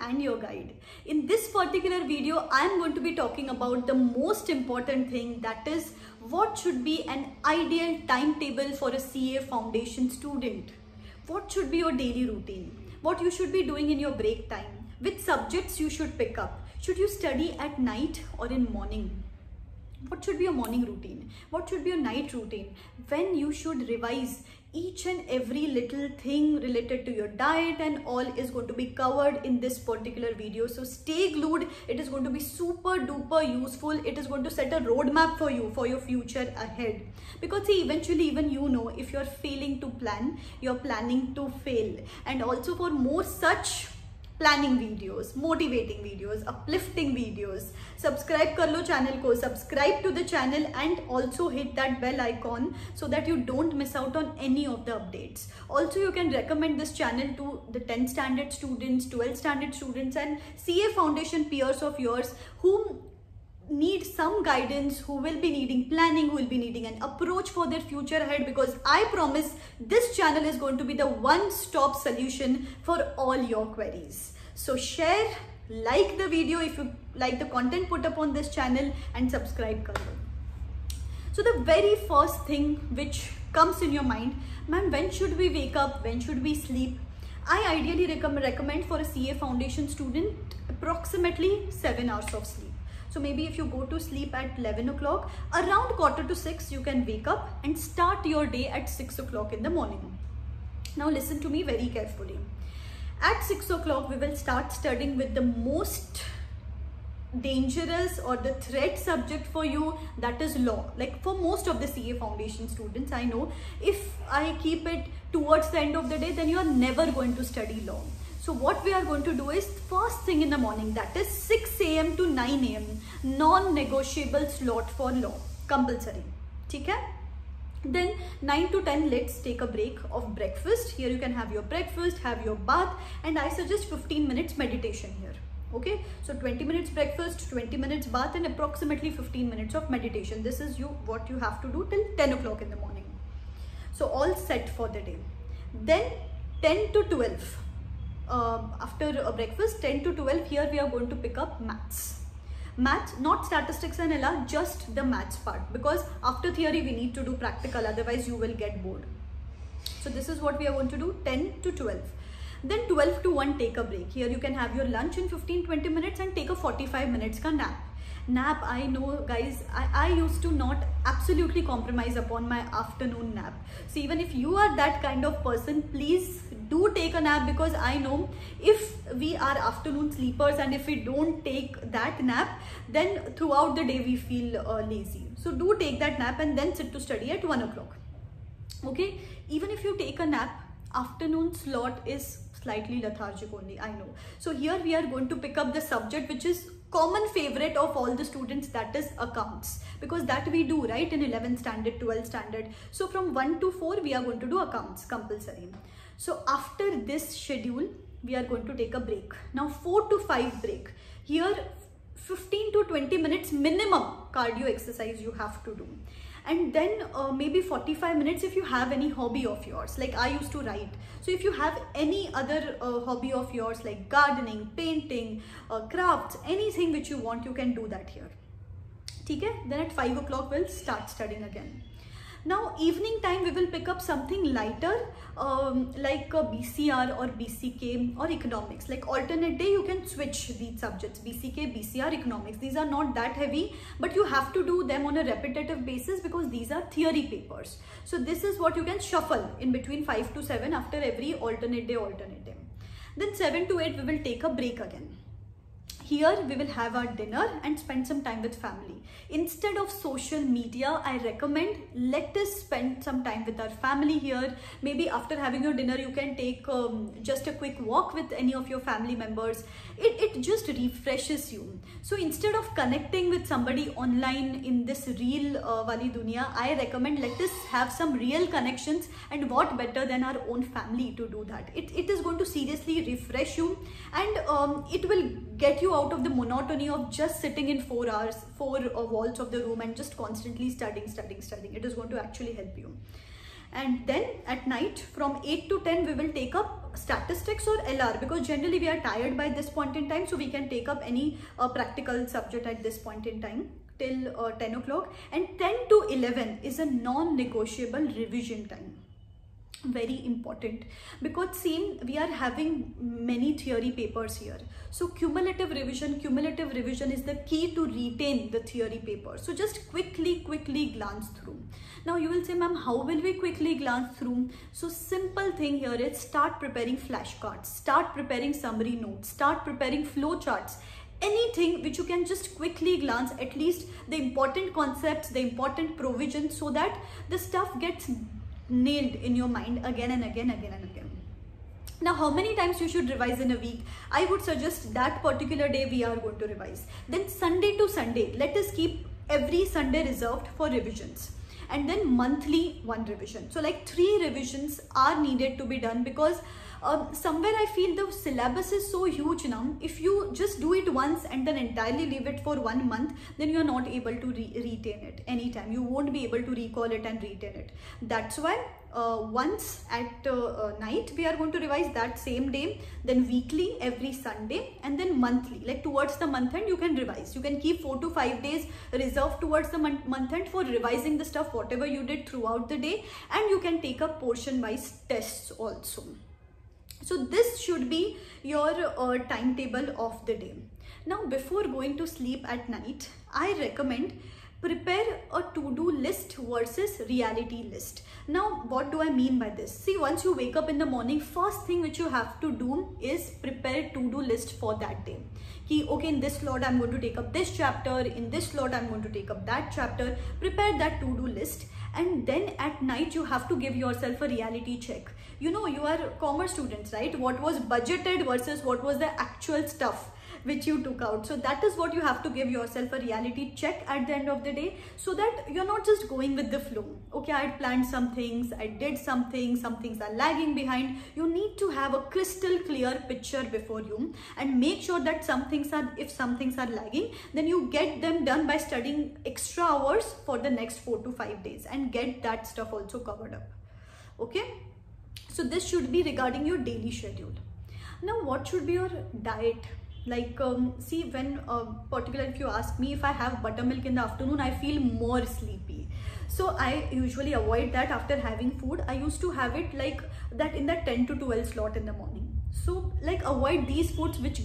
and your guide. In this particular video, I am going to be talking about the most important thing, that is what should be an ideal timetable for a CA foundation student. What should be your daily routine? What you should be doing in your break time? Which subjects you should pick up? Should you study at night or in morning? What should be your morning routine? What should be your night routine? When you should revise? Each and every little thing related to your diet and all is going to be covered in this particular video. So stay glued. It is going to be super duper useful. It is going to set a roadmap for you for your future ahead. Because see, eventually even you know, if you're failing to plan, you're planning to fail. And also for more such planning videos, motivating videos, uplifting videos, subscribe कर लो channel को, subscribe to the channel and also hit that bell icon so that you don't miss out on any of the updates. Also you can recommend this channel to the 10th standard students, 12th standard students and CA foundation peers of yours who need some guidance, who will be needing planning, who will be needing an approach for their future ahead, because I promise this channel is going to be the one-stop solution for all your queries. So share, like the video if you like the content put up on this channel and subscribe kar lo. So the very first thing which comes in your mind, ma'am, when should we wake up? When should we sleep? I ideally recommend for a CA foundation student approximately 7 hours of sleep. So maybe if you go to sleep at 11 o'clock, around 5:45 you can wake up and start your day at 6 o'clock in the morning. Now listen to me very carefully. At 6 o'clock, we will start studying with the most dangerous or the threat subject for you, that is law. Like for most of the CA foundation students, I know if I keep it towards the end of the day, then you are never going to study law. So what we are going to do is first thing in the morning, that is 6 AM to 9 AM, non-negotiable slot for law, compulsory. Okay? Then 9 to 10, let's take a break of breakfast. Here you can have your breakfast, have your bath, and I suggest 15 minutes meditation here. Okay, so 20 minutes breakfast, 20 minutes bath, and approximately 15 minutes of meditation. This is what you have to do till 10 o'clock in the morning. So all set for the day. Then 10 to 12. After a breakfast, 10 to 12, here we are going to pick up maths. Maths, not statistics and LR, just the maths part, because after theory we need to do practical, otherwise you will get bored. So this is what we are going to do, 10 to 12. Then 12 to 1, take a break. Here you can have your lunch in 15-20 minutes and take a 45 minutes ka nap. Nap, I know guys, I used to not absolutely compromise upon my afternoon nap. So even if you are that kind of person, please do take a nap, because I know if we are afternoon sleepers and if we don't take that nap, then throughout the day we feel lazy. So do take that nap and then sit to study at 1 o'clock. Okay, even if you take a nap, afternoon slot is slightly lethargic only, I know. So here we are going to pick up the subject which is common favorite of all the students, that is accounts, because that we do right in 11th standard, 12th standard. So from 1 to 4 we are going to do accounts compulsory. So after this schedule we are going to take a break. Now 4 to 5 break. Here 15 to 20 minutes minimum cardio exercise you have to do. And then maybe 45 minutes if you have any hobby of yours, like I used to write. So if you have any other hobby of yours like gardening, painting, crafts, anything which you want, you can do that here. Okay? Then at 5 o'clock we'll start studying again. Now evening time we will pick up something lighter like BCR or BCK or economics. Like alternate day you can switch these subjects, BCK, BCR, economics. These are not that heavy, but you have to do them on a repetitive basis because these are theory papers. So this is what you can shuffle in between 5 to 7 after every alternate day. Then 7 to 8 we will take a break again. Here we will have our dinner and spend some time with family. Instead of social media, I recommend let us spend some time with our family here. Maybe after having your dinner, you can take just a quick walk with any of your family members. It just refreshes you. So instead of connecting with somebody online in this real wali dunya, I recommend let us have some real connections, and what better than our own family to do that. It is going to seriously refresh you, and it will get you out of the monotony of just sitting in 4 walls of the room and just constantly studying. It is going to actually help you. And then at night from 8 to 10 we will take up statistics or LR, because generally we are tired by this point in time, so we can take up any practical subject at this point in time till 10 o'clock. And 10 to 11 is a non-negotiable revision time. Very important, because same we are having many theory papers here, so cumulative revision is the key to retain the theory paper. So just quickly glance through. Now you will say, ma'am, how will we quickly glance through? So simple thing here is start preparing flashcards, start preparing summary notes, start preparing flow charts, anything which you can just quickly glance, at least the important concepts, the important provisions, so that the stuff gets nailed in your mind again and again. Now how many times you should revise in a week? I would suggest that particular day we are going to revise. Then Sunday to Sunday, let us keep every Sunday reserved for revisions, and then monthly one revision. So like 3 revisions are needed to be done, because somewhere I feel the syllabus is so huge now. If you just do it once and then entirely leave it for 1 month, then you are not able to retain it anytime. You won't be able to recall it and retain it. That's why once at night we are going to revise that same day, then weekly every Sunday, and then monthly, like towards the month end you can revise. You can keep 4 to 5 days reserved towards the month end for revising the stuff whatever you did throughout the day, and you can take up portion wise tests also. So this should be your timetable of the day. Now before going to sleep at night, I recommend prepare a to-do list versus reality list. Now what do I mean by this? See, once you wake up in the morning, first thing which you have to do is prepare to-do list for that day. Okay, in this slot I'm going to take up this chapter, in this slot I'm going to take up that chapter. Prepare that to-do list, and then at night you have to give yourself a reality check. You know, you are commerce students, right? What was budgeted versus what was the actual stuff which you took out. So that is what you have to give yourself a reality check at the end of the day, so that you're not just going with the flow. Okay, I had planned some things, I did some things are lagging behind. You need to have a crystal clear picture before you, and make sure that if some things are lagging, then you get them done by studying extra hours for the next 4 to 5 days and get that stuff also covered up. Okay, so this should be regarding your daily schedule. Now what should be your diet? Like see, when particularly if you ask me, if I have buttermilk in the afternoon, I feel more sleepy, so I usually avoid that after having food. I used to have it like that in the 10 to 12 slot in the morning. So like avoid these foods which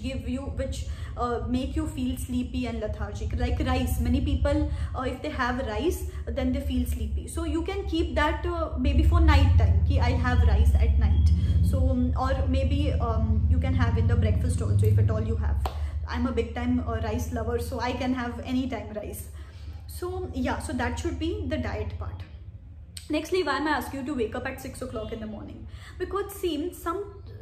make you feel sleepy and lethargic, like rice. Many people if they have rice, then they feel sleepy, so you can keep that maybe for night time. I have rice at night, so or maybe you can have in the breakfast also, if at all you have. I'm a big time rice lover, so I can have anytime rice. So yeah, so that should be the diet part. Nextly, why am I asking you to wake up at 6 o'clock in the morning? Because see,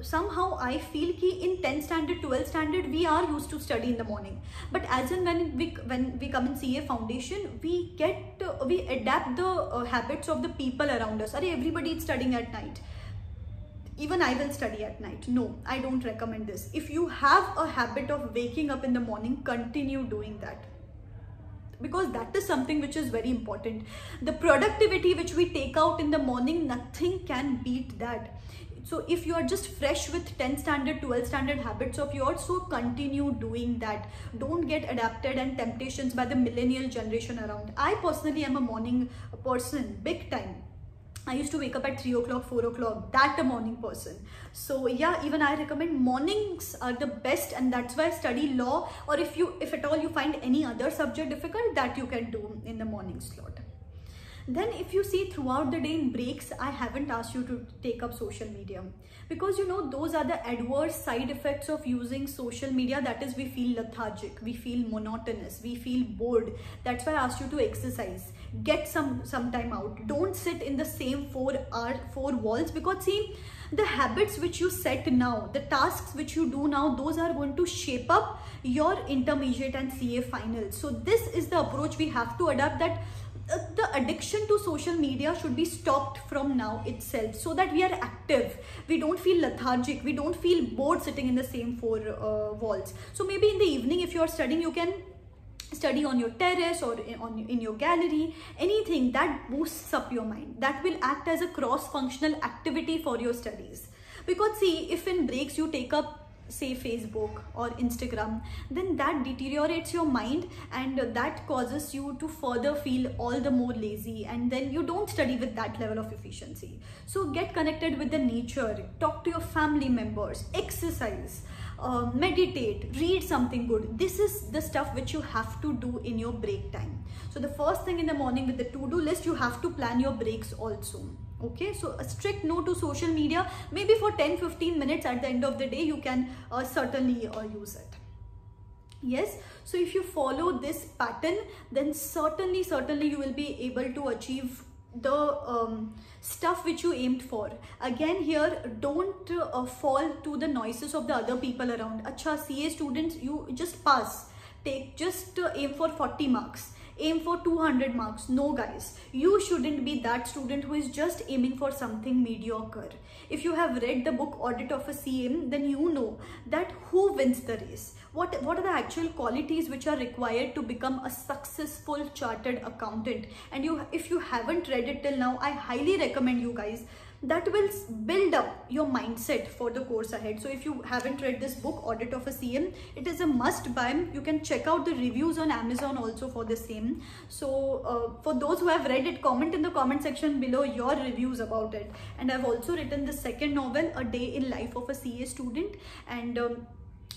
somehow I feel ki in 10th standard, 12th standard, we are used to study in the morning. But as and when we come in CA foundation, we adapt the habits of the people around us. Everybody is studying at night. Even I will study at night. No, I don't recommend this. If you have a habit of waking up in the morning, continue doing that, because that is something which is very important. The productivity which we take out in the morning, nothing can beat that. So if you are just fresh with 10th standard, 12th standard habits of yours, so continue doing that. Don't get adapted and temptations by the millennial generation around. I personally am a morning person, big time. I used to wake up at 3 o'clock, 4 o'clock, that a morning person. So yeah, even I recommend mornings are the best, and that's why study law, or if at all you find any other subject difficult, that you can do in the morning slot. Then if you see throughout the day in breaks, I haven't asked you to take up social media, because you know those are the adverse side effects of using social media. That is, we feel lethargic, we feel monotonous, we feel bored. That's why I asked you to exercise. Get some time out. Don't sit in the same four walls, because see, the habits which you set now, the tasks which you do now, those are going to shape up your intermediate and CA finals. So this is the approach we have to adapt, that the addiction to social media should be stopped from now itself, so that we are active, we don't feel lethargic, we don't feel bored sitting in the same four walls. So maybe in the evening, if you are studying, you can study on your terrace or in your gallery, anything that boosts up your mind, that will act as a cross-functional activity for your studies. Because see, if in breaks you take up say Facebook or Instagram, then that deteriorates your mind and that causes you to further feel all the more lazy, and then you don't study with that level of efficiency. So get connected with the nature, talk to your family members, exercise, meditate, read something good. This is the stuff which you have to do in your break time. So the first thing in the morning with the to-do list, you have to plan your breaks also. Okay, so a strict no to social media, maybe for 10-15 minutes at the end of the day, you can certainly use it. Yes, so if you follow this pattern, then certainly you will be able to achieve the stuff which you aimed for. Again here, don't fall to the noises of the other people around. Acha, CA students, you just pass, just aim for 40 marks. Aim for 200 marks. No guys, you shouldn't be that student who is just aiming for something mediocre. If you have read the book Audit of a CM, then you know that who wins the race. What are the actual qualities which are required to become a successful chartered accountant. And if you haven't read it till now, I highly recommend you guys. That will build up your mindset for the course ahead. So if you haven't read this book, Audit of a CM, it is a must buy. You can check out the reviews on Amazon also for the same. So for those who have read it, comment in the comment section below your reviews about it. And I've also written the second novel, A Day in Life of a CA Student, and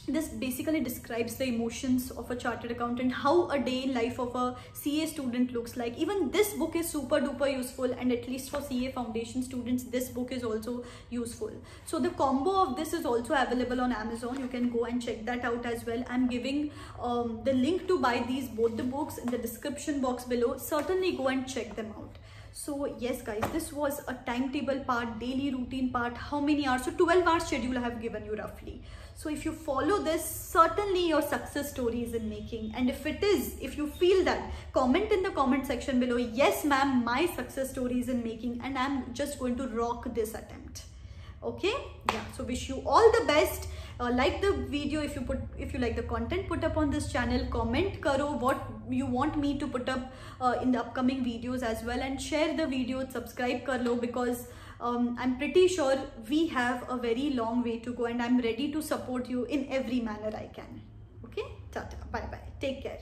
this basically describes the emotions of a chartered accountant, how a day in life of a CA student looks like. Even this book is super duper useful, and at least for CA foundation students, this book is also useful. So the combo of this is also available on Amazon. You can go and check that out as well. I'm giving the link to buy both the books in the description box below. Certainly go and check them out. So yes guys, this was a timetable part, daily routine part. How many hours? So 12-hour schedule I have given you roughly. So if you follow this, certainly your success story is in making. And if you feel that, comment in the comment section below, yes ma'am, my success story is in making, and I'm just going to rock this attempt. Okay, yeah, so wish you all the best. Like the video if you like the content put up on this channel. Comment karo what you want me to put up in the upcoming videos as well, and share the video, subscribe kar lo, because I'm pretty sure we have a very long way to go, and I'm ready to support you in every manner I can. Okay, tata, bye bye, take care.